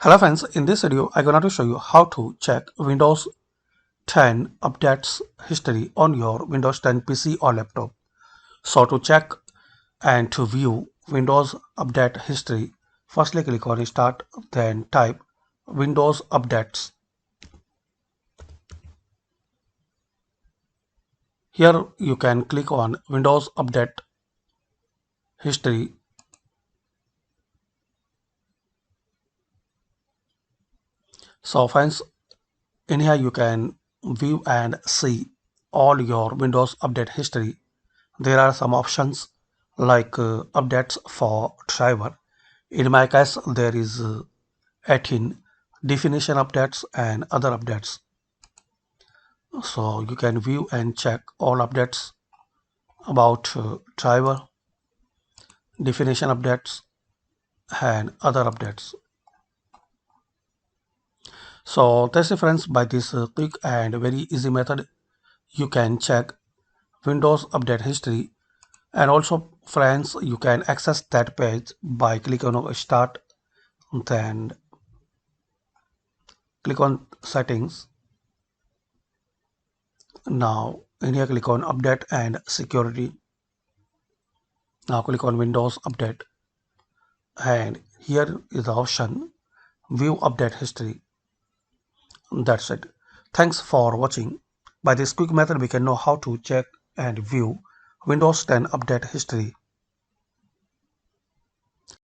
Hello friends, in this video I'm going to show you how to check Windows 10 updates history on your Windows 10 PC or laptop. So to check and to view Windows update history, firstly click on Start, then type Windows Updates. Here you can click on Windows Update History. So friends, in here you can view and see all your Windows update history. There are some options like updates for driver. In my case, there is 18 definition updates and other updates. So you can view and check all updates about driver, definition updates, and other updates. So that's it friends, by this quick and very easy method, you can check Windows update history. And also friends, you can access that page by clicking on Start, then click on Settings. Now in here click on Update and Security. Now click on Windows Update, and here is the option View Update History. That's it. Thanks for watching. By this quick method we can know how to check and view Windows 10 update history.